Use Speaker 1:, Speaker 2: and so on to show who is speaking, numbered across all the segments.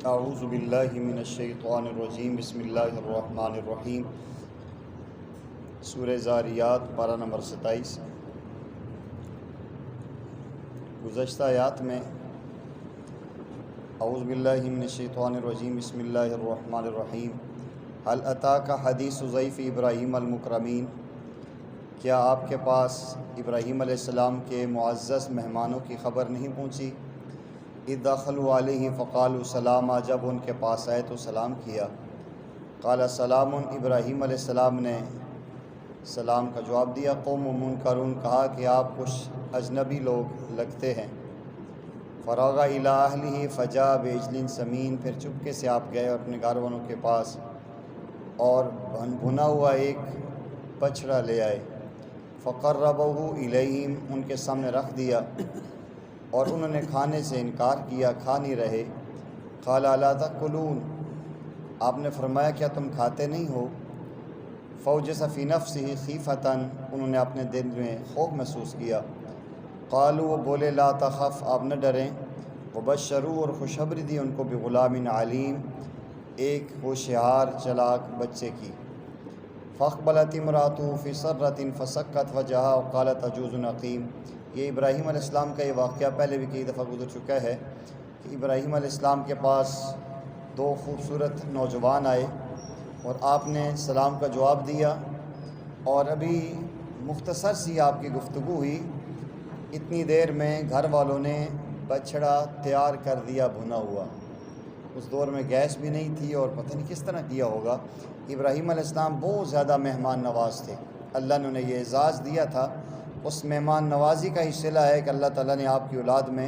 Speaker 1: اعوذ باللہ من الشیطان الرجیم بسم اللہ الرحمن الرحیم۔ سورہ ذاریات پارہ نمبر 27۔ گزشتہ آیات میں اعوذ باللہ من الشیطان الرجیم بسم اللہ الرحمن الرحیم هل اتاک حدیث ضیف ابراہیم المکرمین، کیا آپ کے پاس ابراہیم علیہ السلام کے معزز مہمانوں کی خبر نہیں پہنچی؟ اذ دخلوا علیہ فقالوا سلاما، جب ان کے پاس آئے تو سلام کیا۔ قال سلام، ابراہیم علیہ السلام نے سلام کا جواب دیا۔ قوم منکرون، کہا کہ آپ کچھ اجنبی لوگ لگتے ہیں۔ فراغ الی اہلہ فجاء بعجل سمین، پھر چپکے سے آپ گئے اپنے گھر والوں کے پاس اور بھنا ہوا ایک بچڑا لے آئے۔ فقربہ الیہم، ان کے سامنے رکھ دیا اور انہوں نے کھانے سے انکار کیا، کھا نہیں رہے۔ قال الا تاکلون، آپ نے فرمایا کیا تم کھاتے نہیں ہو؟ فوجس فی نفسہ خیفۃ، انہوں نے اپنے دل میں خوف محسوس کیا۔ قالوا، وہ بولے لا تخف، آپ نہ ڈریں۔ وبشروا، اور خوشخبری دی ان کو بغلام علیم، ایک ہوشیار چلاک بچے کی۔ فاقبلت امرأتہ فی سرۃ فسکت وجہہا وقالت عجوز عقیم، یہ ابراہیم علیہ السلام کا یہ واقعہ پہلے بھی کئی دفعہ گزر چکا ہے کہ ابراہیم علیہ السلام کے پاس دو خوبصورت نوجوان آئے اور آپ نے سلام کا جواب دیا، اور ابھی مختصر سی آپ کی گفتگو ہوئی، اتنی دیر میں گھر والوں نے بچڑا تیار کر دیا بھنا ہوا۔ اس دور میں گیس بھی نہیں تھی اور پتہ نہیں کس طرح کیا ہوگا۔ ابراہیم علیہ السلام بہت زیادہ مہمان نواز تھے، اللہ نے انہیں یہ اعزاز دیا تھا۔ اس مہمان نوازی کا ہی صلہ ہے کہ اللہ تعالیٰ نے آپ کی اولاد میں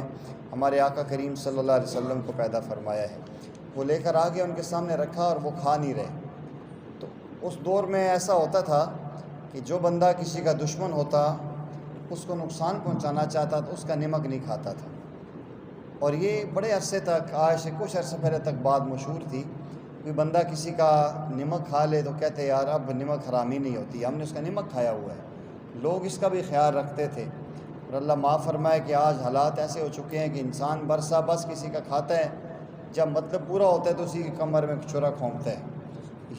Speaker 1: ہمارے آقا کریم صلی اللہ علیہ وسلم کو پیدا فرمایا ہے۔ وہ لے کر آگے ان کے سامنے رکھا اور وہ کھا نہیں رہے۔ تو اس دور میں ایسا ہوتا تھا کہ جو بندہ کسی کا دشمن ہوتا، اس کو نقصان پہنچانا چاہتا تو اس کا نمک نہیں کھاتا تھا، اور یہ بڑے عرصے تک، آج سے کچھ عرصے پہلے تک بات مشہور تھی۔ کوئی بندہ کسی کا نمک کھا لے تو کہتے یار اب نمک حرامی نہیں ہوتی، ہم نے اس کا نمک کھایا ہوا ہے۔ لوگ اس کا بھی خیال رکھتے تھے، اور اللہ معاف فرمائے کہ آج حالات ایسے ہو چکے ہیں کہ انسان برسا بس کسی کا کھاتا ہے، جب مطلب پورا ہوتا ہے تو اسی کی کمر میں چھرا کھونپتا ہے۔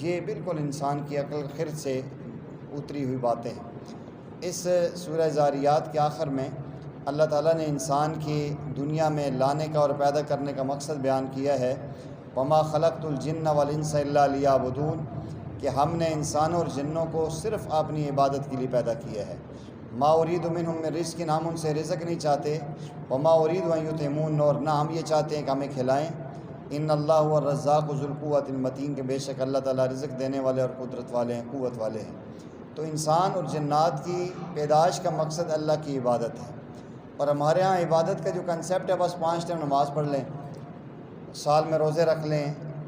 Speaker 1: یہ بالکل انسان کی عقل خرد سے اتری ہوئی باتیں ہیں۔ اس سورہ ذاریات کے آخر میں اللہ تعالیٰ نے انسان کی دنیا میں لانے کا اور پیدا کرنے کا مقصد بیان کیا ہے۔ وما خلقت الجن والانس الا لیعبدون، کہ ہم نے انسانوں اور جنوں کو صرف اپنی عبادت کے لیے پیدا کیا ہے۔ ما ارید منہم من رزق، ہم ان سے رزق نہیں چاہتے۔ وما ارید ان یطعمون، اور نہ ہم یہ چاہتے ہیں کہ ہمیں کھلائیں۔ ان اللہ هو الرزاق ذو القوۃ المتین، کہ بے شک اللہ تعالیٰ رزق دینے والے اور قدرت والے ہیں، قوت والے ہیں۔ تو انسان اور جنات کی پیدائش کا مقصد اللہ کی عبادت ہے، اور ہمارے ہاں عبادت کا جو کنسیپٹ ہے بس 5 ٹائم نماز پڑھ لیں، سال میں روزے رکھ لیں،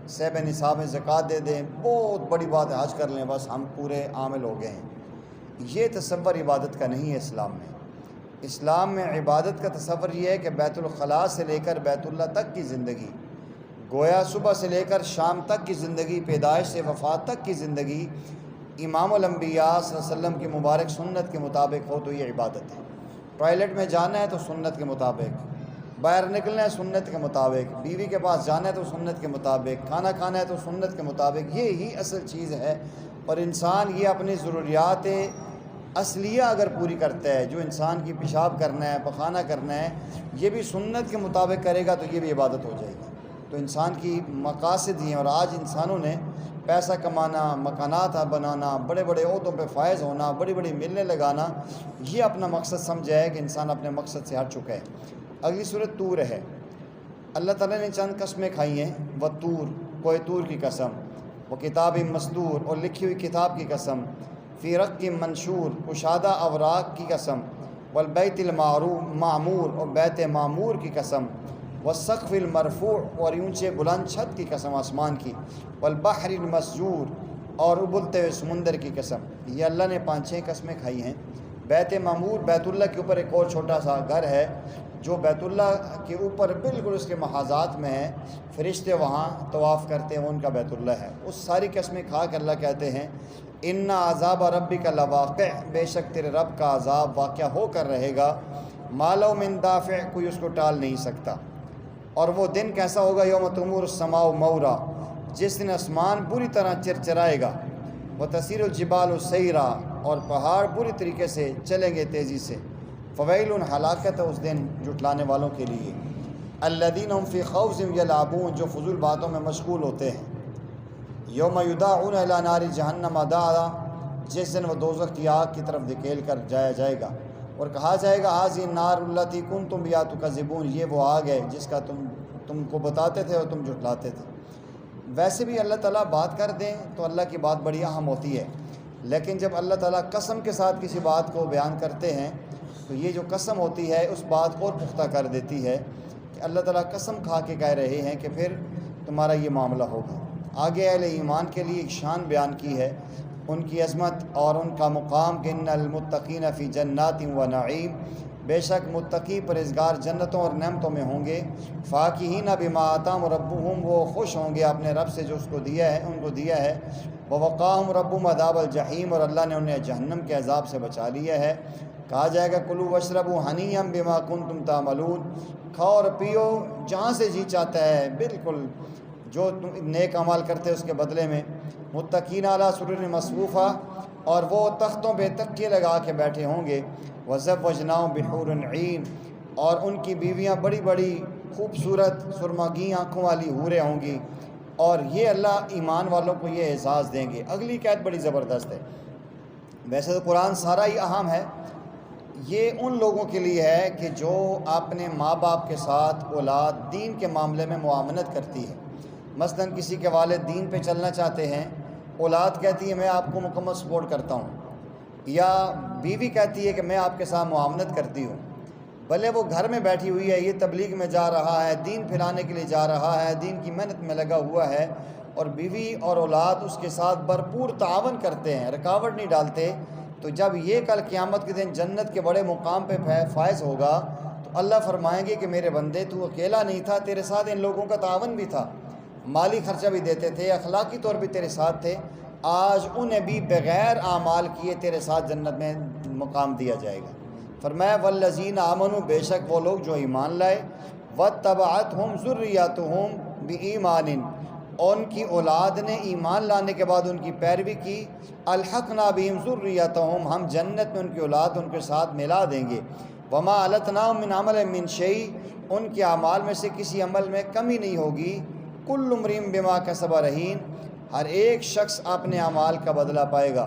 Speaker 1: صاحب نصاب میں زکوٰۃ دے دیں، بہت بڑی بات ہے، حج کر لیں، بس ہم پورے عامل ہو گئے ہیں۔ یہ تصور عبادت کا نہیں ہے اسلام میں۔ اسلام میں عبادت کا تصور یہ ہے کہ بیت الخلاء سے لے کر بیت اللہ تک کی زندگی، گویا صبح سے لے کر شام تک کی زندگی، پیدائش سے وفات تک کی زندگی امام الانبیاء صلی اللہ علیہ وسلم کی مبارک سنت کے مطابق ہو تو یہ عبادت ہے۔ ٹوائلٹ میں جانا ہے تو سنت کے مطابق، باہر نکلنا ہے سنت کے مطابق، بیوی کے پاس جانا ہے تو سنت کے مطابق، کھانا کھانا ہے تو سنت کے مطابق، یہ ہی اصل چیز ہے۔ اور انسان یہ اپنی ضروریات اصلیہ اگر پوری کرتا ہے، جو انسان کی پیشاب کرنا ہے، پخانہ کرنا ہے، یہ بھی سنت کے مطابق کرے گا تو یہ بھی عبادت ہو جائے گی۔ تو انسان کی مقاصد ہی ہیں، اور آج انسانوں نے پیسہ کمانا، مکانات بنانا، بڑے بڑے عہدوں پہ فائز ہونا، بڑی بڑی ملیں لگانا، یہ اپنا مقصد سمجھا ہے کہ انسان اپنے مقصد سے ہٹ چکا ہے۔ اگلی صورت طور ہے۔ اللہ تعالیٰ نے چند قسمیں کھائی ہیں، والطور، کوہ طور کی قسم، وہ کتاب مسطور، اور لکھی ہوئی کتاب کی قسم، فی رق منشور، کشادہ اوراق کی قسم، والبیت المعمور، اور بیت معمور کی قسم، والسقف المرفوع، اور اونچے بلند چھت کی قسم آسمان کی، والبحر المسجور، اور ابلتے ہوئے سمندر کی قسم۔ یہ اللہ نے 5-6 قسمیں کھائی ہیں۔ بیت معمور، بیت اللہ کے اوپر ایک اور چھوٹا سا گھر ہے جو بیت اللہ کے اوپر بالکل اس کے محاذات میں ہے، فرشتے وہاں طواف کرتے ہیں، وہ ان کا بیت اللہ ہے۔ اس ساری قسمیں کھا کے اللہ کہتے ہیں ان عذاب ربک لواقع، بے شک تیرے رب کا عذاب واقعہ ہو کر رہے گا، ما لہ من دافع، کوئی اس کو ٹال نہیں سکتا۔ اور وہ دن کیسا ہوگا؟ یوم تمور السماء مورا، جس دن آسمان بری طرح چرچرائے گا، وتسیر الجبال سیرا، اور پہاڑ بری طریقے سے چلیں گے تیزی سے۔ فویل ہلاکت ہے اس دن جھٹلانے والوں کے لیے۔ الذین هم فی خوض یلعبون، جو فضول باتوں میں مشغول ہوتے ہیں۔ یوم یداعون الی نار جہنم دعا، جس دن وہ دوزخ کی آگ کی طرف دھکیل کر جایا جائے گا اور کہا جائے گا ھذہ النار التی کنتم بہا تکذبون، یہ وہ آگ ہے جس کا تم کو بتاتے تھے اور تم جھٹلاتے تھے۔ ویسے بھی اللہ تعالیٰ بات کر دیں تو اللہ کی بات بڑی اہم ہوتی ہے، لیکن جب اللہ تعالیٰ قسم کے ساتھ کسی بات کو بیان کرتے ہیں تو یہ جو قسم ہوتی ہے اس بات کو اور پختہ کر دیتی ہے کہ اللہ تعالیٰ قسم کھا کے کہہ رہے ہیں کہ پھر تمہارا یہ معاملہ ہوگا۔ آگے اہل ایمان کے لیے ایک شان بیان کی ہے، ان کی عظمت اور ان کا مقام کہ ان المتقین فی جنات و نعیم، بے شک متقی پرہیزگار جنتوں اور نعمتوں میں ہوں گے۔ فاکہین بما آتاہم ربہم، وہ خوش ہوں گے اپنے رب سے جو اس کو دیا ہے، ان کو دیا ہے۔ ووقاہم ربہم عذاب الجحیم، اور اللہ نے انہیں جہنم کے عذاب سے بچا لیا ہے۔ کہا جائے گا کلوا واشربوا ہنیئا بما کنتم تعملون، کھاؤ اور پیو جہاں سے جی چاہتا ہے، بالکل جو تم نیک عمل کرتے اس کے بدلے میں۔ متقین علی سرر مصفوفہ، اور وہ تختوں پہ تکیے لگا کے بیٹھے ہوں گے۔ وزوجناہم بحور عین، اور ان کی بیویاں بڑی بڑی خوبصورت سرمگی آنکھوں والی حوریں ہوں گی، اور یہ اللہ ایمان والوں کو یہ اعزاز دیں گے۔ اگلی قید بڑی زبردست ہے، ویسے تو قرآن سارا ہی اہم ہے، یہ ان لوگوں کے لیے ہے کہ جو اپنے ماں باپ کے ساتھ اولاد دین کے معاملے میں معاونت کرتی ہے۔ مثلا کسی کے والد دین پہ چلنا چاہتے ہیں، اولاد کہتی ہے میں آپ کو مکمل سپورٹ کرتا ہوں، یا بیوی کہتی ہے کہ میں آپ کے ساتھ معاونت کرتی ہوں، بھلے وہ گھر میں بیٹھی ہوئی ہے، یہ تبلیغ میں جا رہا ہے، دین پھیلانے کے لیے جا رہا ہے، دین کی محنت میں لگا ہوا ہے، اور بیوی اور اولاد اس کے ساتھ بھرپور تعاون کرتے ہیں، رکاوٹ نہیں ڈالتے، تو جب یہ کل قیامت کے دن جنت کے بڑے مقام پہ فائز ہوگا تو اللہ فرمائیں گے کہ میرے بندے تو اکیلا نہیں تھا، تیرے ساتھ ان لوگوں کا تعاون بھی تھا، مالی خرچہ بھی دیتے تھے، اخلاقی طور بھی تیرے ساتھ تھے، آج انہیں بھی بغیر اعمال کیے تیرے ساتھ جنت میں مقام دیا جائے گا۔ فرمایا والذین آمنوا، بے شک وہ لوگ جو ایمان لائے، واتبعتہم ذریاتہم بایمان، ان کی اولاد نے ایمان لانے کے بعد ان کی پیروی کی، الحقنا بہم ذریاتہم، ہم جنت میں ان کی اولاد ان کے ساتھ ملا دیں گے، وما التناہم من عمل من شیء، ان کے اعمال میں سے کسی عمل میں کمی نہیں ہوگی، کل امرئ بما کسب رہین، ہر ایک شخص اپنے اعمال کا بدلہ پائے گا۔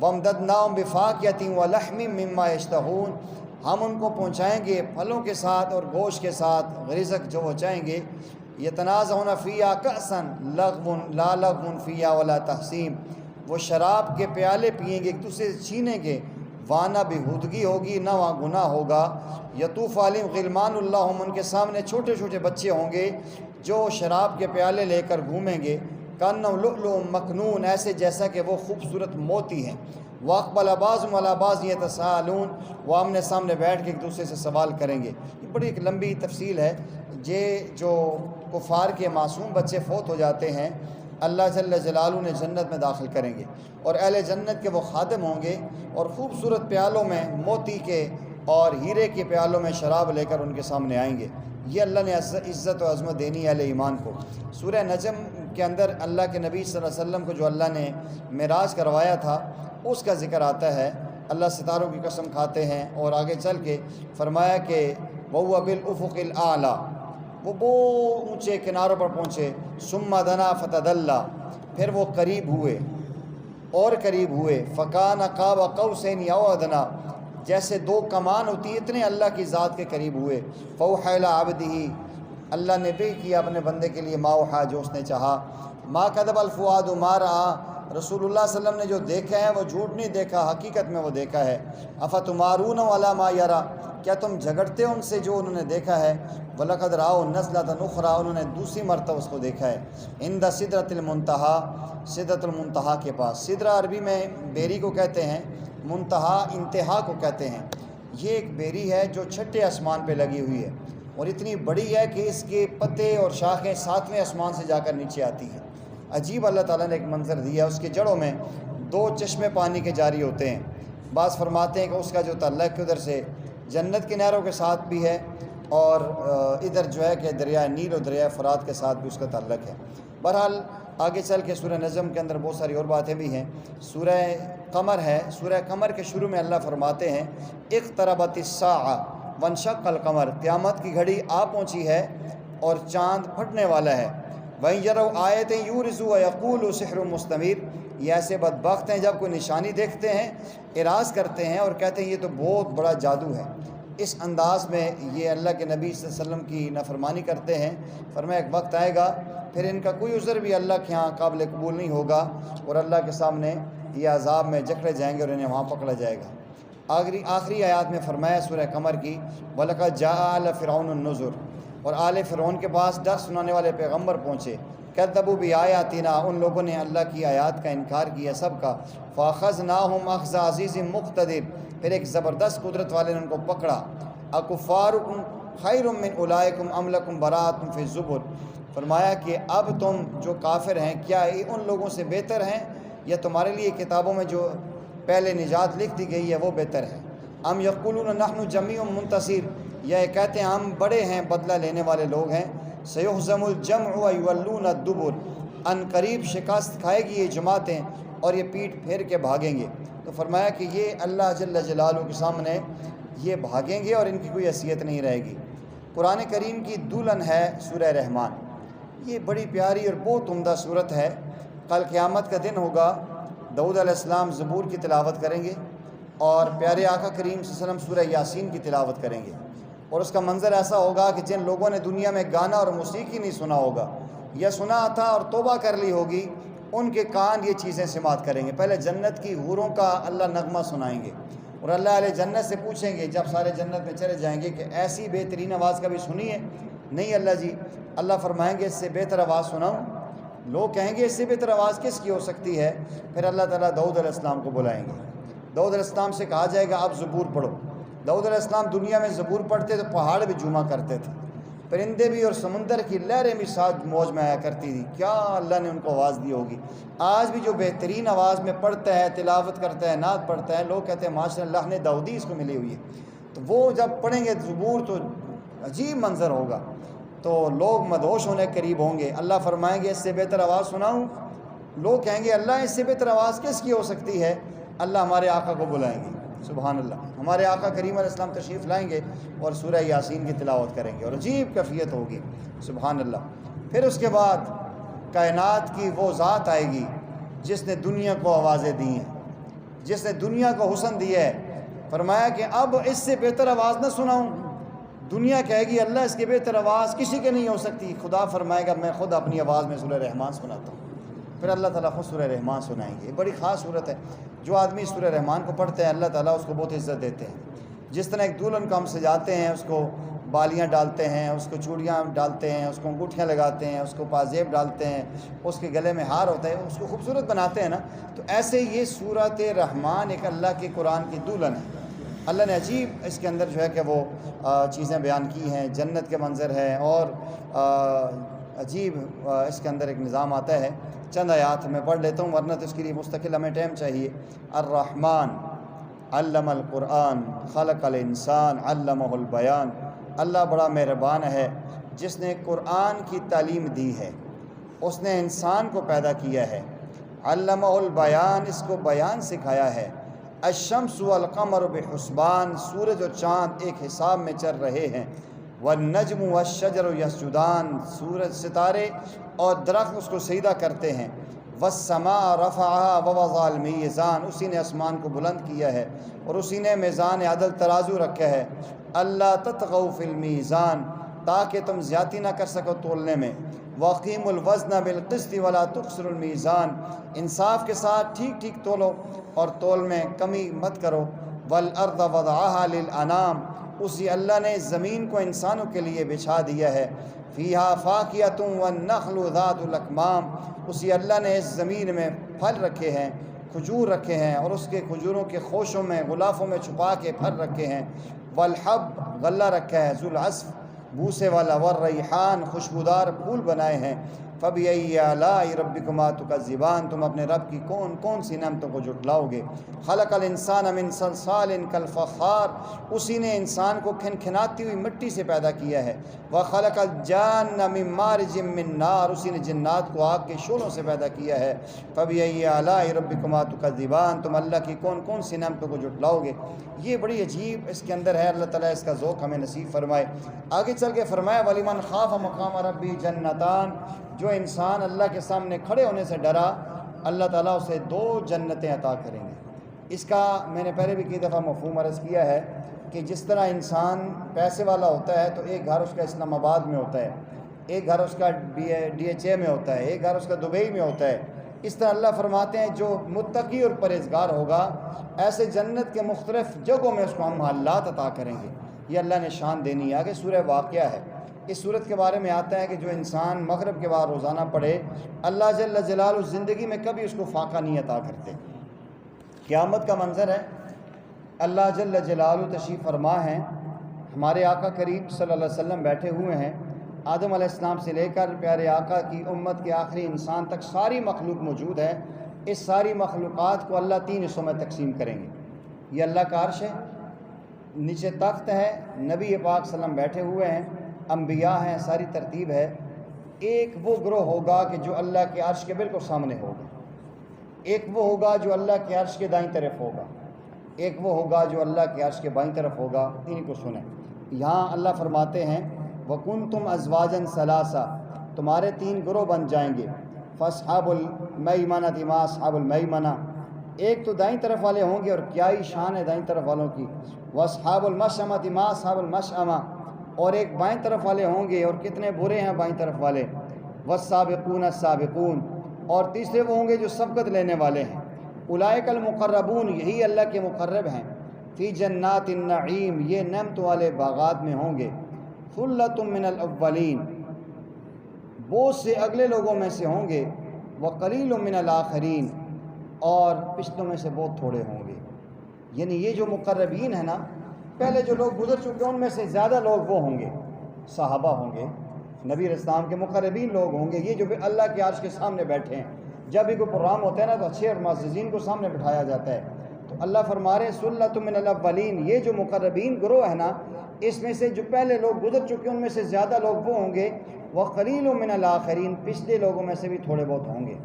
Speaker 1: وامددناہم بفاکہۃ ولحم مما یشتہون، ہم ان کو پہنچائیں گے پھلوں کے ساتھ اور گوشت کے ساتھ رزق جو وہ چاہیں گے۔ یتنازعون فیہا کأسا لغو لا لغو فیہا ولا تحسیم، وہ شراب کے پیالے پئیں گے، ایک دوسرے سے چھینیں گے، وہاں نہ بےہودگی ہوگی نہ وہاں گناہ ہوگا۔ یطوف علیہم غلمان اللہم، ان کے سامنے چھوٹے چھوٹے بچے ہوں گے جو شراب کے پیالے لے کر گھومیں گے، کأنہم لؤلؤ مکنون، ایسے جیسا کہ وہ خوبصورت موتی ہیں۔ واقبل بعضهم علی بعض یتساءلون، وہ آمنے سامنے بیٹھ کے ایک دوسرے سے سوال کریں گے۔ یہ بڑی ایک لمبی تفصیل ہے، یہ جو کفار کے معصوم بچے فوت ہو جاتے ہیں اللہ جل جلالہ نے جنت میں داخل کریں گے، اور اہل جنت کے وہ خادم ہوں گے اور خوبصورت پیالوں میں موتی کے اور ہیرے کے پیالوں میں شراب لے کر ان کے سامنے آئیں گے۔ یہ اللہ نے عزت و عظمت دینی ہے اہل ایمان کو۔ سورہ نجم کے اندر اللہ کے نبی صلی اللہ علیہ وسلم کو جو اللہ نے معراج کروایا تھا اس کا ذکر آتا ہے، اللہ ستاروں کی قسم کھاتے ہیں، اور آگے چل کے فرمایا کہ وَهُوَ بِالْأُفُقِ الْأَعْلَى، وہ بہت اونچے کناروں پر پہنچے، ثُمَّ دَنَا فَتَدَلَّى، پھر وہ قریب ہوئے اور قریب ہوئے، فَكَانَ قَابَ قَوْسَيْنِ أَوْ أَدْنَىٰ، جیسے دو کمان ہوتی اتنے اللہ کی ذات کے قریب ہوئے۔ فَأَوْحَىٰ إِلَىٰ عَبْدِهِ، اللہ نے بھی کیا اپنے بندے کے لیے ما اوحیٰ، جو اس نے چاہا۔ ما كذب الفؤاد ما رأى، رسول اللہ صلی اللہ علیہ وسلم نے جو دیکھا ہے وہ جھوٹ نہیں دیکھا، حقیقت میں وہ دیکھا ہے۔ افتمارون علی ما یرا، کیا تم جھگڑتے ہو ان سے جو انہوں نے دیکھا ہے۔ وَلَقَدْ رَأَوْا نَزْلَةً أُخْرَىٰ، انہوں نے دوسری مرتبہ اس کو دیکھا ہے، عند سدرۃ المنتہا، سدرۃ المنتہا کے پاس۔ سدرہ عربی میں بیری کو کہتے ہیں، منتہا انتہا کو کہتے ہیں۔ یہ ایک بیری ہے جو چھٹے آسمان پہ لگی ہوئی ہے، اور اتنی بڑی ہے کہ اس کے پتے اور شاخیں ساتویں آسمان سے جا کر نیچے آتی ہیں۔ عجیب اللہ تعالیٰ نے ایک منظر دیا، اس کے جڑوں میں دو چشمے پانی کے جاری ہوتے ہیں۔ بعض فرماتے ہیں کہ اس کا جو تعلق ادھر سے جنت کی نہروں کے ساتھ بھی ہے، اور ادھر جو ہے کہ دریائے نیل اور دریائے فرات کے ساتھ بھی اس کا تعلق ہے۔ بہرحال آگے چل کے سورہ نجم کے اندر بہت ساری اور باتیں بھی ہیں۔ سورہ قمر ہے، سورہ قمر کے شروع میں اللہ فرماتے ہیں اقتربت الساعہ وانشق القمر، قیامت کی گھڑی آ پہنچی ہے اور چاند پھٹنے والا ہے۔ وَإِن يَرَوْا آیَةً يُعْرِضُوا وَيَقُولُوا سِحْرٌ مُسْتَمِرٌ، یہ ایسے بدبخت ہیں جب کوئی نشانی دیکھتے ہیں اعراض کرتے ہیں اور کہتے ہیں یہ تو بہت بڑا جادو ہے۔ اس انداز میں یہ اللہ کے نبی صلی اللہ علیہ وسلم کی نافرمانی کرتے ہیں۔ فرمایا ایک وقت آئے گا پھر ان کا کوئی عذر بھی اللہ کے ہاں قابل قبول نہیں ہوگا اور اللہ کے سامنے یہ عذاب میں جکڑے جائیں گے اور انہیں وہاں پکڑا جائے گا۔ آخری آیات میں فرمایا سورہ قمر کی وَلَقَدْ جَاءَ آلَ فِرْعَوْنَ النُّذُرُ، اور آل فرعون کے پاس ڈر سنانے والے پیغمبر پہنچے۔ کذبوا بِآیاتِنَا، ان لوگوں نے اللہ کی آیات کا انکار کیا سب کا۔ فَأَخَذْنَاهُمْ أَخْذَ عَزِيزٍ مُقْتَدِرٍ، پھر ایک زبردست قدرت والے نے ان کو پکڑا۔ اَکُفَّارُکُمْ خَیْرٌ مِّنْ أُولَٰئِکُمْ أَمْ لَکُمْ بَرَاءَةٌ فِی الزُّبُرِ، فرمایا کہ اب تم جو کافر ہیں کیا یہ ان لوگوں سے بہتر ہیں یا تمہارے لیے کتابوں میں جو پہلے نجات لکھ دی گئی ہے وہ بہتر ہے۔ ام یقولون نحن جمیع منتصر، یا کہتے ہیں ہم بڑے ہیں بدلہ لینے والے لوگ ہیں۔ سیہزم الجمع ویولون الدبر، ان قریب شکست کھائے گی یہ جماعتیں اور یہ پیٹھ پھیر کے بھاگیں گے۔ تو فرمایا کہ یہ اللہ جل جلالہ کے سامنے یہ بھاگیں گے اور ان کی کوئی حیثیت نہیں رہے گی۔ قرآن کریم کی دلہن ہے سورہ رحمان، یہ بڑی پیاری اور بہت عمدہ صورت ہے۔ کل قیامت کا دن ہوگا، داؤد علیہ السلام زبور کی تلاوت کریں گے اور پیارے آقا کریم صلی اللہ علیہ وسلم سورہ یاسین کی تلاوت کریں گے، اور اس کا منظر ایسا ہوگا کہ جن لوگوں نے دنیا میں گانا اور موسیقی نہیں سنا ہوگا یا سنا تھا اور توبہ کر لی ہوگی، ان کے کان یہ چیزیں سماعت کریں گے۔ پہلے جنت کی حوروں کا اللہ نغمہ سنائیں گے اور اللہ علیہ جنت سے پوچھیں گے جب سارے جنت میں چلے جائیں گے کہ ایسی بہترین آواز کبھی سنی ہے؟ نہیں اللہ جی۔ اللہ فرمائیں گے اس سے بہتر آواز سناؤں؟ لوگ کہیں گے اس سے بہتر آواز کس کی ہو سکتی ہے؟ پھر اللہ تعالیٰ داؤد علیہ السلام کو بلائیں گے۔ داؤد علیہ السلام سے کہا جائے گا آپ زبور پڑھو۔ داؤد علیہ السلام دنیا میں زبور پڑھتے تو پہاڑ بھی جھوما کرتے تھے، پرندے بھی اور سمندر کی لہریں بھی ساتھ موج میں آیا کرتی تھی۔ کیا اللہ نے ان کو آواز دی ہوگی؟ آج بھی جو بہترین آواز میں پڑھتا ہے، تلاوت کرتا ہے، نعت پڑھتا ہے، لوگ کہتے ہیں ماشاء اللہ نے داؤدی اس کو ملی ہوئی ہے۔ تو وہ جب پڑھیں گے زبور تو عجیب منظر ہوگا، تو لوگ مدہوش ہونے قریب ہوں گے۔ اللہ فرمائیں گے اس سے بہتر آواز سناؤں؟ لوگ کہیں گے اللہ اس سے بہتر آواز کس کی ہو سکتی ہے؟ اللہ ہمارے آقا کو بلائیں گے، سبحان اللہ، ہمارے آقا کریم علیہ السلام تشریف لائیں گے اور سورہ یاسین کی تلاوت کریں گے اور عجیب کیفیت ہوگی، سبحان اللہ۔ پھر اس کے بعد کائنات کی وہ ذات آئے گی جس نے دنیا کو آوازیں دی ہیں، جس نے دنیا کو حسن دیا ہے۔ فرمایا کہ اب اس سے بہتر آواز نہ سناؤں؟ دنیا کہے گی اللہ اس کے بہتر آواز کسی کے نہیں ہو سکتی۔ خدا فرمائے گا میں خود اپنی آواز میں سورہ رحمان سناتا ہوں۔ پھر اللہ تعالیٰ خود سورہ رحمان سنائیں گے۔ یہ بڑی خاص صورت ہے، جو آدمی سورہ رحمان کو پڑھتے ہیں اللہ تعالیٰ اس کو بہت عزت دیتے ہیں۔ جس طرح ایک دلہن کو ہم سجاتے ہیں، اس کو بالیاں ڈالتے ہیں، اس کو چوڑیاں ڈالتے ہیں، اس کو انگوٹھیاں لگاتے ہیں، اس کو پازیب ڈالتے ہیں، اس کے گلے میں ہار ہوتا ہے، اس کو خوبصورت بناتے ہیں نا، تو ایسے یہ سورۃ رحمان ایک اللہ کے قرآن کی دلہن ہے۔ اللہ نے عجیب اس کے اندر جو ہے کہ وہ چیزیں بیان کی ہیں، جنت کے منظر ہے اور عجیب اس کے اندر ایک نظام آتا ہے۔ چند آیات میں پڑھ لیتا ہوں ورنہ تو اس کے لیے مستقل ہمیں ٹائم چاہیے۔ الرحمن علم القرآن خلق الانسان علمہ البیان، اللہ بڑا مہربان ہے جس نے قرآن کی تعلیم دی ہے، اس نے انسان کو پیدا کیا ہے۔ علمہ البیان، اس کو بیان سکھایا ہے۔ الشمس والقمر بحسبان، سورج اور چاند ایک حساب میں چل رہے ہیں۔ والنجم والشجر یسجدان، سورج ستارے اور درخت اس کو سجدہ کرتے ہیں۔ والسماء رفعها ووضع المیزان، اسی نے آسمان کو بلند کیا ہے اور اسی نے میزان عدل ترازو رکھا ہے۔ اللہ تطغوا فی المیزان، تاکہ تم زیادتی نہ کر سکو تولنے میں۔ واقیموا الوزن بالقسط ولا تخسروا المیزان، انصاف کے ساتھ ٹھیک ٹھیک تولو اور تول میں کمی مت کرو۔ والارض وضعها للانام، اسی اللہ نے زمین کو انسانوں کے لیے بچھا دیا ہے۔ فیہا فاکہۃ والنخل ذات الاکمام، اسی اللہ نے اس زمین میں پھل رکھے ہیں، کھجور رکھے ہیں اور اس کے کھجوروں کے خوشوں میں غلافوں میں چھپا کے پھل رکھے ہیں۔ والحب، غلہ رکھا ہے، ذو العصف، بوسے والا، والریحان، خوشبودار پھول بنائے ہیں۔ فَبِأَيِّ آلَاءِ رَبِّكُمَا تُكَذِّبَانِ، تم اپنے رب کی کون کون سی نعمتوں کو جھٹلاؤ گے۔ خَلَقَ الْإِنسَانَ مِنْ صَلْصَالٍ كَالْفَخَّارِ، اسی نے انسان کو کھنکھناتی ہوئی مٹی سے پیدا کیا ہے۔ وَخَلَقَ الْجَانَّ مِن مَارِجٍ مِّن نَارٍ، اسی نے جنات کو آگ کے شعلوں سے پیدا کیا ہے۔ فَبِأَيِّ آلَاءِ رَبِّكُمَا تُكَذِّبَانِ، تم اللہ کی کون کون سی نعمتوں کو جھٹلاؤ گے۔ یہ بڑی عجیب اس کے اندر ہے، اللہ تعالیٰ اس کا ذوق ہمیں نصیب فرمائے۔ آگے چل کے فرمایا وَلِمَنْ خَافَ مَقَامَ رَبِّهِ جَنَّتَانِ، جو انسان اللہ کے سامنے کھڑے ہونے سے ڈرا، اللہ تعالیٰ اسے 2 جنتیں عطا کریں گے۔ اس کا میں نے پہلے بھی کئی دفعہ مفہوم عرض کیا ہے کہ جس طرح انسان پیسے والا ہوتا ہے تو ایک گھر اس کا اسلام آباد میں ہوتا ہے، ایک گھر اس کا DHA میں ہوتا ہے، ایک گھر اس کا دبئی میں ہوتا ہے، اس طرح اللہ فرماتے ہیں جو متقی اور پرہیزگار ہوگا ایسے جنت کے مختلف جگہوں میں اس کو ہم محلات عطا کریں گے۔ یہ اللہ نے شان دینی ہے۔ آگے سورہ واقعہ ہے، اس صورت کے بارے میں آتا ہے کہ جو انسان مغرب کے بعد روزانہ پڑھے اللہ جل جلالہ زندگی میں کبھی اس کو فاقہ نہیں عطا کرتے۔ قیامت کا منظر ہے، اللہ جل جلالہ تشریف فرما ہے، ہمارے آقا کریم صلی اللہ علیہ وسلم بیٹھے ہوئے ہیں، آدم علیہ السلام سے لے کر پیارے آقا کی امت کے آخری انسان تک ساری مخلوق موجود ہے۔ اس ساری مخلوقات کو اللہ 3 حصوں میں تقسیم کریں گے۔ یہ اللہ کا عرش ہے، نیچے تخت ہے، نبی پاک صلی اللہ علیہ وسلم بیٹھے ہوئے ہیں، انبیاء ہیں، ساری ترتیب ہے۔ ایک وہ گروہ ہوگا کہ جو اللہ کے عرش کے بالکل سامنے ہوگا، ایک وہ ہوگا جو اللہ کے عرش کے دائیں طرف ہوگا، ایک وہ ہوگا جو اللہ کے عرش کے بائیں طرف ہوگا۔ ان کو سنیں، یہاں اللہ فرماتے ہیں وَكُنْتُمْ أَزْوَاجًا ثَلَاثًا، تمہارے 3 گروہ بن جائیں گے۔ فَأَصْحَابُ الْمَيْمَنَةِ مَا أَصْحَابُ الْمَيْمَنَةِ، ایک تو دائیں طرف والے ہوں گے، اور کیا ہی شان ہے دائیں طرف والوں کی۔ وَأَصْحَابُ الْمَشْأَمَةِ مَا أَصْحَابُ الْمَشْأَمَةِ، اور ایک بائیں طرف والے ہوں گے، اور کتنے برے ہیں بائیں طرف والے۔ وَالسَّابِقُونَ السَّابِقُونَ، اور تیسرے وہ ہوں گے جو سبقت لینے والے ہیں۔ اولئک المقربون، یہی اللہ کے مقرب ہیں۔ فی جنات النعیم، یہ نعمت والے باغات میں ہوں گے۔ ثلۃ من الاولین، بہت سے اگلے لوگوں میں سے ہوں گے۔ وقلیل من الاخرین، اور پچھلوں میں سے بہت تھوڑے ہوں گے۔ یعنی یہ جو مقربین ہیں نا، پہلے جو لوگ گزر چکے ان میں سے زیادہ لوگ وہ ہوں گے، صحابہ ہوں گے، نبی علیہ السلام کے مقربین لوگ ہوں گے، یہ جو اللہ کے عرش کے سامنے بیٹھے ہیں۔ جب بھی کوئی پروگرام ہوتا ہے نا تو اچھے اور معززین کو سامنے بٹھایا جاتا ہے، تو اللہ فرما رہے ہیں ثلۃ من الاولین، یہ جو مقربین گروہ ہے نا، اس میں سے جو پہلے لوگ گزر چکے ان میں سے زیادہ لوگ وہ ہوں گے۔ وقلیل من الاخرین، پچھلے لوگوں میں سے بھی تھوڑے بہت ہوں گے۔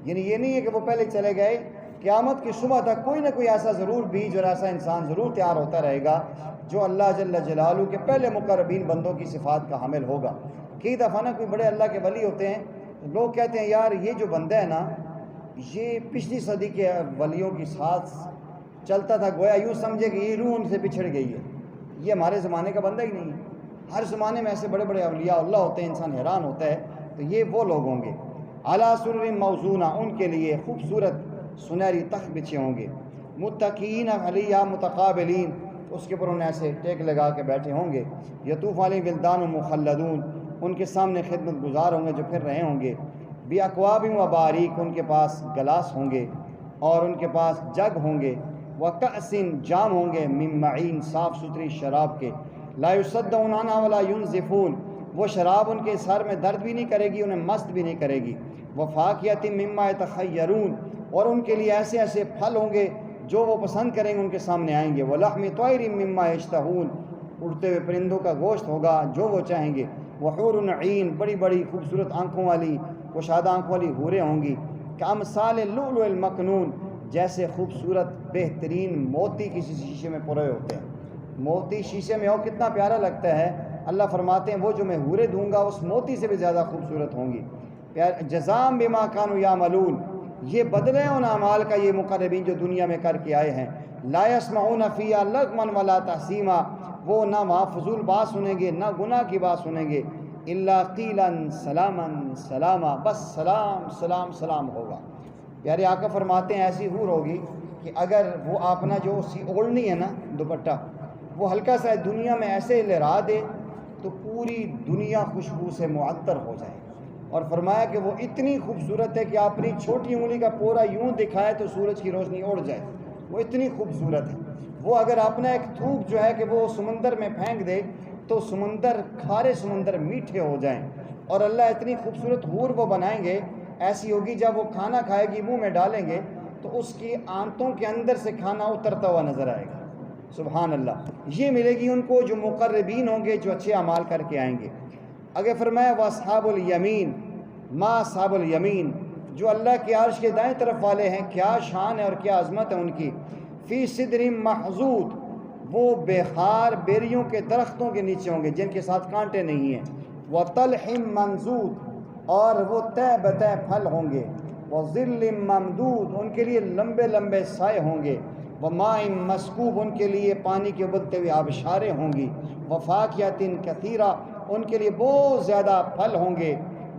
Speaker 1: یعنی یہ نہیں ہے کہ وہ پہلے چلے گئے، قیامت کی صبح تک کوئی نہ کوئی ایسا ضرور بیج اور ایسا انسان ضرور تیار ہوتا رہے گا جو اللہ جل جلالہ کے پہلے مقربین بندوں کی صفات کا حامل ہوگا۔ کئی دفعہ نا کوئی بڑے اللہ کے ولی ہوتے ہیں، لوگ کہتے ہیں یار یہ جو بندہ ہے نا، یہ پچھلی صدی کے ولیوں کی ساتھ چلتا تھا، گویا یوں سمجھے کہ یہ روح ان سے بچھڑ گئی ہے، یہ ہمارے زمانے کا بندہ ہی نہیں ہے۔ ہر زمانے میں ایسے بڑے بڑے اولیاء اللہ ہوتے ہیں، انسان حیران ہوتا ہے۔ تو یہ وہ لوگ ہوں گے، علی سرر موضونہ، ان کے لیے خوبصورت سنہری تخت بچھے ہوں گے۔ متقین علیہا متقابلین، اس کے اوپر انہیں ایسے ٹیک لگا کے بیٹھے ہوں گے۔ یطوف علیہم ولدان مخلدون، ان کے سامنے خدمت گزار ہوں گے جو پھر رہے ہوں گے۔ باکواب و باریک، ان کے پاس گلاس ہوں گے اور ان کے پاس جگ ہوں گے۔ وکأس، جام ہوں گے، من معین، صاف ستھری شراب کے۔ لا یصدعون عنہا ولا ینزفون، وہ شراب ان کے سر میں درد بھی نہیں کرے گی، انہیں مست بھی نہیں کرے گی۔ وفاکہۃ مما یتخیرون، اور ان کے لیے ایسے ایسے پھل ہوں گے جو وہ پسند کریں گے ان کے سامنے آئیں گے۔ ولحم طیر مما یشتہون، اڑتے ہوئے پرندوں کا گوشت ہوگا جو وہ چاہیں گے۔ وحور عین، بڑی بڑی خوبصورت آنکھوں والی، کشادہ آنکھوں والی حوریں ہوں گی۔ کامثال اللؤلؤ المکنون، جیسے خوبصورت بہترین موتی کسی شیشے میں پروئے ہوتے ہیں۔ موتی شیشے میں ہو کتنا پیارا لگتا ہے۔ اللہ فرماتے ہیں وہ جو میں حوریں دوں گا اس موتی سے بھی زیادہ خوبصورت ہوں گی۔ جزاء بما كانوا يعملون، یہ بدلے ان اعمال کا یہ مقربین جو دنیا میں کر کے آئے ہیں۔ لا يسمعون فيها لغوا ولا تأثيما، وہ نہ وہاں فضول بات سنیں گے نہ گناہ کی بات سنیں گے۔ الا قیلا سلاما سلاما، بس سلام سلام سلام ہوگا۔ پیارے آقا فرماتے ہیں ایسی حور ہوگی کہ اگر وہ اپنا جو اسی اوڑھنی ہے نا دوپٹہ، وہ ہلکا سا دنیا میں ایسے لہرا دے تو پوری دنیا خوشبو سے معطر ہو جائے۔ اور فرمایا کہ وہ اتنی خوبصورت ہے کہ اپنی چھوٹی انگلی کا پورا یوں دکھائے تو سورج کی روشنی اڑ جائے، وہ اتنی خوبصورت ہے۔ وہ اگر اپنا ایک تھوک جو ہے کہ وہ سمندر میں پھینک دے تو سمندر کھارے سمندر میٹھے ہو جائیں، اور اللہ اتنی خوبصورت حور وہ بنائیں گے، ایسی ہوگی جب وہ کھانا کھائے گی منہ میں ڈالیں گے تو اس کی آنتوں کے اندر سے کھانا اترتا ہوا نظر آئے گا۔ سبحان اللہ، یہ ملے گی ان کو جو مقربین ہوں گے، جو اچھے اعمال کر کے آئیں گے۔ اگر فرمایا واصحاب الیمین، ما اصحاب الیمین، جو اللہ کے عرش کے دائیں طرف والے ہیں، کیا شان ہے اور کیا عظمت ہے ان کی۔ فی صدر محضود، وہ بے خار بیریوں کے درختوں کے نیچے ہوں گے جن کے ساتھ کانٹے نہیں ہیں۔ وطلح منضود، اور وہ تہ بتہ پھل ہوں گے۔ وظل ممدود، ان کے لیے لمبے لمبے سائے ہوں گے۔ وماء مسکوب، ان کے لیے پانی کے ابلتے ہوئے آبشاریں ہوں گی۔ وفاکہۃ کثیرہ، ان کے لیے بہت زیادہ پھل ہوں گے۔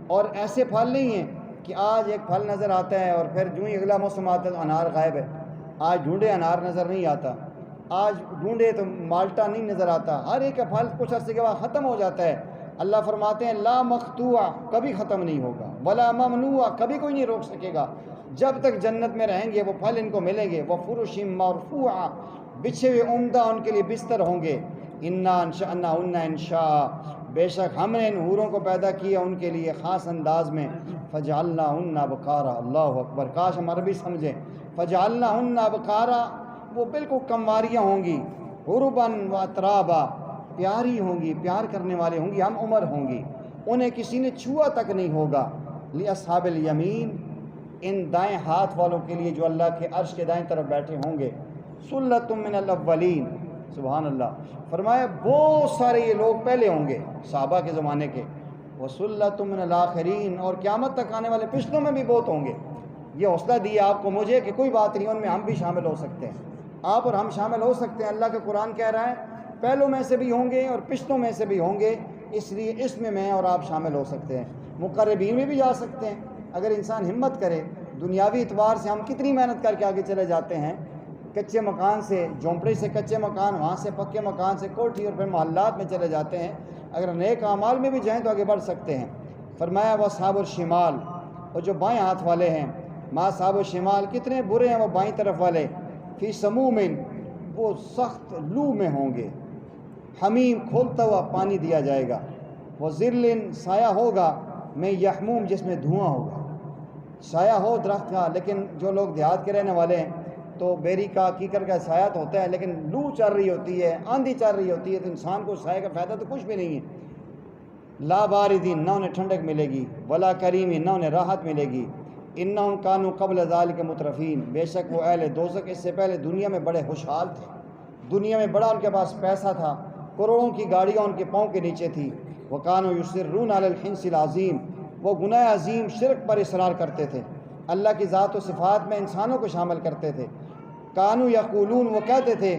Speaker 1: اور ایسے پھل نہیں ہیں کہ آج ایک پھل نظر آتا ہے اور پھر جو ہی اگلا موسم آتا ہے تو انار غائب ہے۔ آج ڈھونڈے انار نظر نہیں آتا، آج ڈھونڈے تو مالٹا نہیں نظر آتا، ہر ایک کا پھل کچھ عرصے کے بعد ختم ہو جاتا ہے۔ اللہ فرماتے ہیں لا مقطوع، کبھی ختم نہیں ہوگا، ولا ممنوع، کبھی کوئی نہیں روک سکے گا، جب تک جنت میں رہیں گے وہ پھل ان کو ملیں گے۔ وفرش مرفوعہ، بچھے ہوئے عمدہ ان کے لیے بستر ہوں گے۔ انا انشأناہن انشاء، بے شک ہم نے ان حوروں کو پیدا کیا ان کے لیے خاص انداز میں۔ فجعلناہن ابکارا، اللہ اکبر، کاش ہم عربی سمجھیں۔ فجعلناہن ابکارا، وہ بالکل کنواریاں ہوں گی۔ عرباً و اترابا، پیاری ہوں گی، پیار کرنے والے ہوں گی، ہم عمر ہوں گی، انہیں کسی نے چھوا تک نہیں ہوگا۔ لاصحاب الیمین، ان دائیں ہاتھ والوں کے لیے جو اللہ کے عرش کے دائیں طرف بیٹھے ہوں گے۔ سلۃ من الاولین، سبحان اللہ، فرمایا بہت سارے یہ لوگ پہلے ہوں گے صحابہ کے زمانے کے۔ وسلۃ من الاخرین، اور قیامت تک آنے والے پچھلوں میں بھی بہت ہوں گے۔ یہ حوصلہ دیا آپ کو مجھے کہ کوئی بات نہیں، ان میں ہم بھی شامل ہو سکتے ہیں، آپ اور ہم شامل ہو سکتے ہیں۔ اللہ کا قرآن کہہ رہا ہے پہلوں میں سے بھی ہوں گے اور پچھلوں میں سے بھی ہوں گے، اس لیے اس میں اور آپ شامل ہو سکتے ہیں، مقربین میں بھی جا سکتے ہیں اگر انسان ہمت کرے۔ دنیاوی اعتبار سے ہم کتنی محنت کر کے آگے چلے جاتے ہیں، کچے مکان سے، جھونپڑی سے کچے مکان، وہاں سے پکے مکان سے کوٹھی، اور پھر محلات میں چلے جاتے ہیں۔ اگر نیک اعمال میں بھی جائیں تو آگے بڑھ سکتے ہیں۔ فرمایا واصحاب الشمال، اور جو بائیں ہاتھ والے ہیں، ما اصحاب الشمال، کتنے برے ہیں وہ بائیں طرف والے۔ فی سموم، وہ سخت لو میں ہوں گے۔ حمیم، کھولتا ہوا پانی دیا جائے گا۔ وظل، سایہ ہوگا، میں یحموم، جس میں دھواں ہوگا۔ سایہ ہو درخت کا، لیکن جو لوگ دیہات کے رہنے والے ہیں تو بیری کا، کیکر کا سایہ تو ہوتا ہے، لیکن لو چل رہی ہوتی ہے، آندھی چل رہی ہوتی ہے، تو انسان کو سایہ کا فائدہ تو کچھ بھی نہیں ہے۔ لا باردین، نہ انہیں ٹھنڈک ملے گی، ولا کریم، نہ انہیں راحت ملے گی۔ انہم کانوا قبل ذالک مترفین، بے شک وہ اہل دوزخ اس سے پہلے دنیا میں بڑے خوشحال تھے، دنیا میں بڑا ان کے پاس پیسہ تھا، کروڑوں کی گاڑیاں ان کے پاؤں کے نیچے تھی۔ وکانوا یصرون علی الحنث العظیم، وہ گناہ عظیم شرک پر اصرار کرتے تھے، اللہ کی ذات و صفات میں انسانوں کو شامل کرتے تھے۔ کانوا یقولون، وہ کہتے تھے،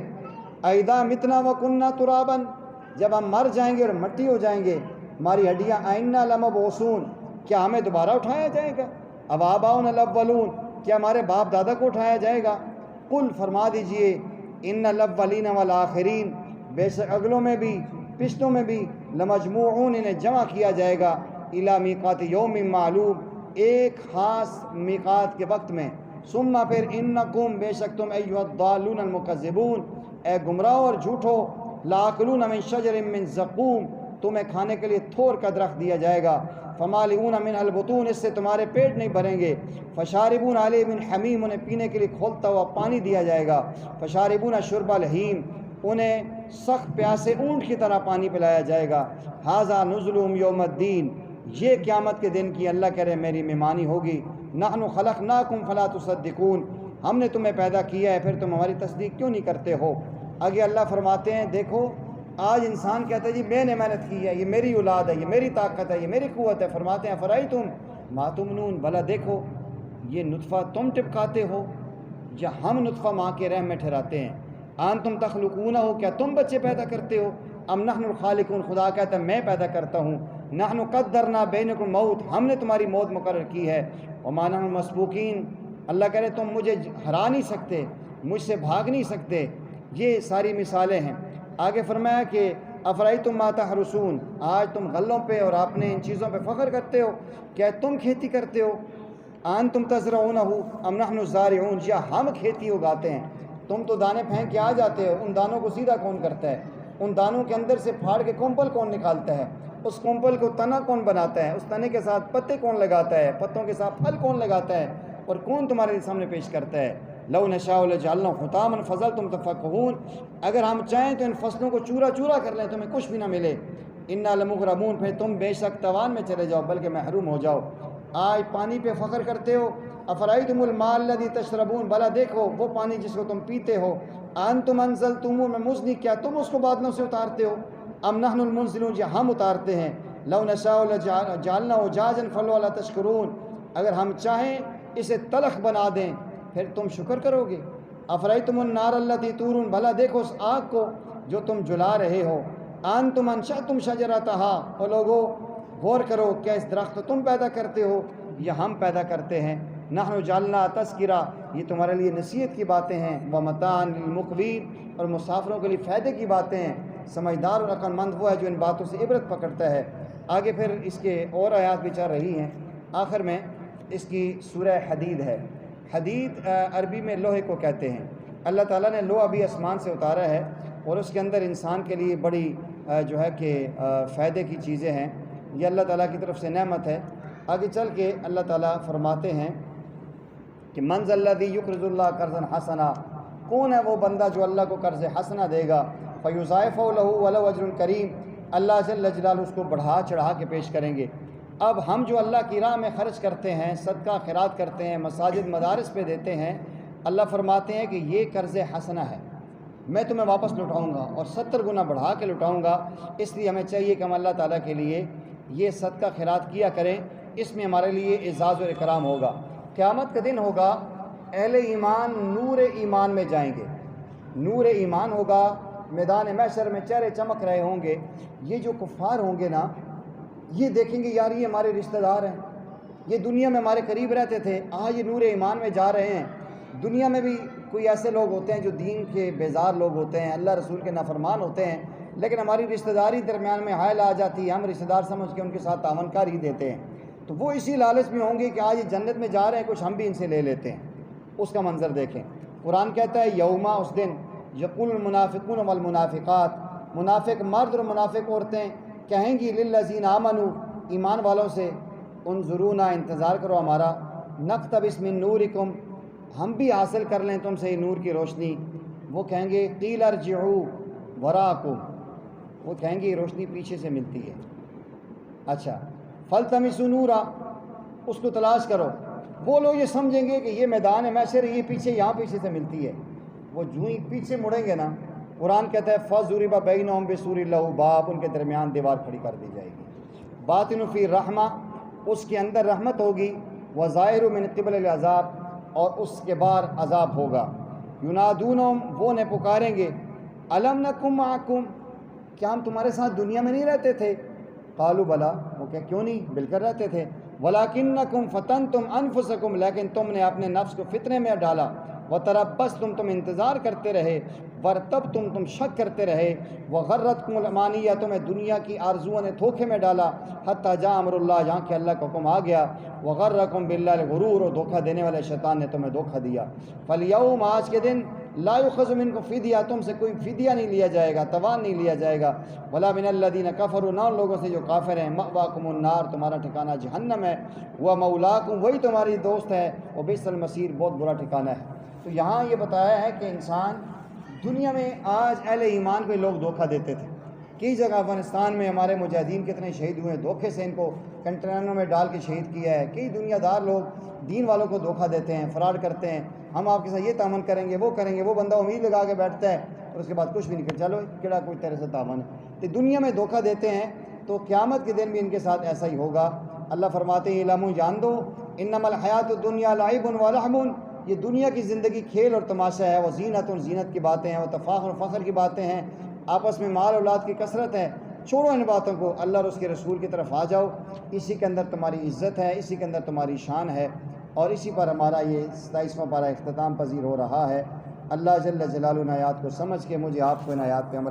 Speaker 1: اذا متنا وکننا ترابا، جب ہم مر جائیں گے اور مٹی ہو جائیں گے، ہماری ہڈیاں، ائنا لمبعوثون، کیا ہمیں دوبارہ اٹھایا جائے گا؟ اب آباؤنا الاولون، کیا ہمارے باپ دادا کو اٹھایا جائے گا؟ قل، فرما دیجئے، ان الاولین والآخرین، بے شک اگلوں میں بھی پچھلوں میں بھی، لمجموعون، انہیں جمع کیا جائے گا، الی میقات یوم معلوم، ایک خاص میقات کے وقت میں۔ ثم، پھر، انکم، بے شک تم، ایھا الضالون المکذبون، اے گمراہو اور جھوٹو، لاکلون من شجر من زقوم، تمہیں کھانے کے لیے تھور کا درخت دیا جائے گا، فمالئون من البطون، اس سے تمہارے پیٹ نہیں بھریں گے، فشاربون علیہ من حمیم، انہیں پینے کے لیے کھولتا ہوا پانی دیا جائے گا، فشاربون شرب الحیم، انہیں سخت پیاسے اونٹ کی طرح پانی پلایا جائے گا۔ ھذا نزلهم یوم الدین، یہ قیامت کے دن کی اللہ کہہ رہے میری مہمانی ہوگی۔ نحن خلقناکم فلا تصدقون، ہم نے تمہیں پیدا کیا ہے پھر تم ہماری تصدیق کیوں نہیں کرتے ہو؟ آگے اللہ فرماتے ہیں دیکھو آج انسان کہتا ہے جی میں نے محنت کی ہے، یہ میری اولاد ہے، یہ میری طاقت ہے، یہ میری قوت ہے۔ فرماتے ہیں فرائیتم ما تمنون، بھلا دیکھو یہ نطفہ تم ٹپکاتے ہو یا ہم نطفہ ماں کے رحم میں ٹھہراتے ہیں؟ انتم تخلقونہ ہو، کیا تم بچے پیدا کرتے ہو؟ ام نحن الخالقون، خدا کہتا ہے میں پیدا کرتا ہوں۔ نحن قدرنا بینکم الموت، ہم نے تمہاری موت مقرر کی ہے۔ وما نحن مسبوقین، اللہ کہہ رہے تم مجھے ہرا نہیں سکتے، مجھ سے بھاگ نہیں سکتے۔ یہ ساری مثالیں ہیں۔ آگے فرمایا کہ افرأیتم ما تحرثون، آج تم غلوں پہ اور اپنے ان چیزوں پہ فخر کرتے ہو، کیا تم کھیتی کرتے ہو؟ انتم تزرعونہ ام نحن الزارعون، یا ہم کھیتی اگاتے ہیں؟ تم تو دانے پھینک کے آ جاتے ہو، ان دانوں کو سیدھا کون کرتا ہے؟
Speaker 2: ان دانوں کے اندر سے پھاڑ کے کمپل کون نکالتا ہے؟ اس کمپل کو تنا کون بناتا ہے؟ اس تنے کے ساتھ پتے کون لگاتا ہے؟ پتوں کے ساتھ پھل کون لگاتا ہے؟ اور کون تمہارے سامنے پیش کرتا ہے؟ لو نشاء لجعلناہ حطاما فظلتم تفکہون، اگر ہم چاہیں تو ان فصلوں کو چورا چورا کر لیں، تمہیں کچھ بھی نہ ملے۔ انا لمغرمون، پھر تم بے شک تاوان میں چلے جاؤ، بلکہ محروم ہو جاؤ۔ آج پانی پہ فخر کرتے ہو، افرأیتم الماء الذی تشربون، بھلا دیکھو وہ پانی جس کو تم پیتے ہو، انتم انزلتموہ من المزن، کیا تم اس کو بادلوں سے اتارتے ہو؟ ام نحن المنزلون، یا ہم اتارتے ہیں؟ لو نشاء لجعلناہ اجاجا فلولا تشکرون، اگر ہم چاہیں اسے تلخ بنا دیں پھر تم شکر کرو گے۔ افرأیتم النار التی تورون، بھلا دیکھو اس آگ کو جو تم جلا رہے ہو، انتم انشأتم شجرتہا، او لوگو غور کرو، کیا اس درخت کو تم پیدا کرتے ہو یا ہم پیدا کرتے ہیں؟ نحن جعلنا تذکرہ، یہ تمہارے لیے نصیحت کی باتیں ہیں، ومتاع للمقوین، اور مسافروں کے لیے فائدے کی باتیں ہیں۔ سمجھدار اور عقل مند وہ ہے جو ان باتوں سے عبرت پکڑتا ہے۔ آگے پھر اس کے اور آیات بھی چل رہی ہیں، آخر میں اس کی سورہ حدید ہے۔ حدید عربی میں لوہے کو کہتے ہیں۔ اللہ تعالیٰ نے لوہا بھی آسمان سے اتارا ہے، اور اس کے اندر انسان کے لیے بڑی جو ہے کہ فائدے کی چیزیں ہیں، یہ اللہ تعالیٰ کی طرف سے نعمت ہے۔ آگے چل کے اللہ تعالیٰ فرماتے ہیں کہ من ذا الذی یقرض اللہ قرضا حسنا، کون ہے وہ بندہ جو اللہ کو قرض حسنا دے گا، فیضاعفہ لہ ولہ اجر کریم، اللہ جل جلالہ اس کو بڑھا چڑھا کے پیش کریں گے۔ اب ہم جو اللہ کی راہ میں خرچ کرتے ہیں، صدقہ خیرات کرتے ہیں، مساجد مدارس پہ دیتے ہیں، اللہ فرماتے ہیں کہ یہ قرض حسنا ہے، میں تمہیں واپس لٹاؤں گا اور 70 گنا بڑھا کے لٹاؤں گا۔ اس لیے ہمیں چاہیے کہ ہم اللہ تعالیٰ کے لیے یہ صدقہ خیرات کیا کریں، اس میں ہمارے لیے اعزاز و اکرام ہوگا۔ قیامت کا دن ہوگا، اہل ایمان نور ایمان میں جائیں گے، نور ایمان ہوگا، میدان محشر میں چہرے چمک رہے ہوں گے۔ یہ جو کفار ہوں گے نا، یہ دیکھیں گے یار یہ ہمارے رشتہ دار ہیں، یہ دنیا میں ہمارے قریب رہتے تھے، آج یہ نور ایمان میں جا رہے ہیں۔ دنیا میں بھی کوئی ایسے لوگ ہوتے ہیں جو دین کے بیزار لوگ ہوتے ہیں، اللہ رسول کے نافرمان ہوتے ہیں، لیکن ہماری رشتہ داری درمیان میں حائل آ جاتی ہے، ہم رشتہ دار سمجھ کے ان کے ساتھ تعاون کاری دیتے ہیں، تو وہ اسی لالچ میں ہوں گے کہ آج یہ جنت میں جا رہے ہیں، کچھ ہم بھی ان سے لے لیتے ہیں۔ اس کا منظر دیکھیں، قرآن کہتا ہے یوما، اس دن، یقول المنافقون والمنافقات، منافق مرد اور منافق عورتیں کہیں گی للذین آمنوا، ایمان والوں سے، انظرونا، انتظار کرو ہمارا، نقتبس من نورکم، ہم بھی حاصل کر لیں تم سے نور کی روشنی۔ وہ کہیں گے قیل ارجعوا وراءکم، وہ کہیں گے یہ روشنی پیچھے سے ملتی ہے۔ اچھا، فالتمسوا نورا، اس کو تلاش کرو۔ وہ لوگ یہ سمجھیں گے کہ یہ میدان محشر، یہ پیچھے، یہاں پیچھے سے ملتی ہے۔ وہ جو ہی پیچھے مڑیں گے نا، قرآن کہتا ہے فَضُرِبَ بَيْنَهُمْ بِسُورٍ لَهُ بَابٌ، ان کے درمیان دیوار کھڑی کر دی جائے گی، باطن فی رحمہ، اس کے اندر رحمت ہوگی، وظاہر من قبل العذاب، اور اس کے بعد عذاب ہوگا۔ ینادونہم، وہ انہیں پکاریں گے، الم نکم معکم، کیا ہم تمہارے ساتھ دنیا میں نہیں رہتے تھے؟ قالوا بلا، وہ کہ کیوں نہیں، بالکل رہتے تھے۔ ولکنکم فتنتم انفسکم، لیکن تم نے اپنے نفس کو فتنے میں ڈالا، وتربصتم، تم انتظار کرتے رہے، ورتبتم، تم شک کرتے رہے، وغرتکم الامانیہ، تمہیں دنیا کی آرزوؤں نے دھوکے میں ڈالا، حتی جاء امر اللہ، جہاں کہ اللہ کا حکم آ گیا، وغرکم باللہ الغرور، اور دھوکہ دینے والے شیطان نے تمہیں دھوکہ دیا۔ فالیوم، آج کے دن، لا یؤخذ منکم فدیہ، تم سے کوئی فدیہ نہیں لیا جائے گا، توان نہیں لیا جائے گا، ولا من الذین کفروا، نہ ان لوگوں سے جو کافر ہیں، مأواکم النار، تمہارا ٹھکانہ جہنم ہے، ومولاکم، وہی تمہاری دوست ہے، وبئس المصیر، بہت برا ٹھکانہ ہے۔ تو یہاں یہ بتایا ہے کہ انسان دنیا میں، آج اہل ایمان کو لوگ دھوکہ دیتے تھے، کئی جگہ افغانستان میں ہمارے مجاہدین کتنے شہید ہوئے، دھوکے سے ان کو کنٹینروں میں ڈال کے شہید کیا ہے۔ کئی دنیا دار لوگ دین والوں کو دھوکہ دیتے ہیں، فراڈ کرتے ہیں، ہم آپ کے ساتھ یہ تعاون کریں گے، وہ کریں گے، وہ بندہ امید لگا کے بیٹھتا ہے اور اس کے بعد کچھ بھی نہیں کرتا، چلو کیڑا کوئی تیرے سے تعاون ہے، تو دنیا میں دھوکہ دیتے ہیں۔ تو قیامت کے دن بھی ان کے ساتھ ایسا ہی ہوگا۔ اللہ فرماتے ہیں اعلموا، جان دو، انما الحیات الدنیا لعب ولہو، یہ دنیا کی زندگی کھیل اور تماشا ہے، وہ زینت، اور زینت کی باتیں ہیں، وہ تفاخر، فخر کی باتیں ہیں، آپس میں مال اولاد کی کثرت ہے، چھوڑو ان باتوں کو، اللہ اور اس کے رسول کی طرف آ جاؤ، اسی کے اندر تمہاری عزت ہے، اسی کے اندر تمہاری شان ہے، اور اسی پر ہمارا یہ 27واں پارہ اختتام پذیر ہو رہا ہے۔ اللہ جل جلالہ ان آیات کو سمجھ کے مجھے آپ کو ان آیات پہ عمل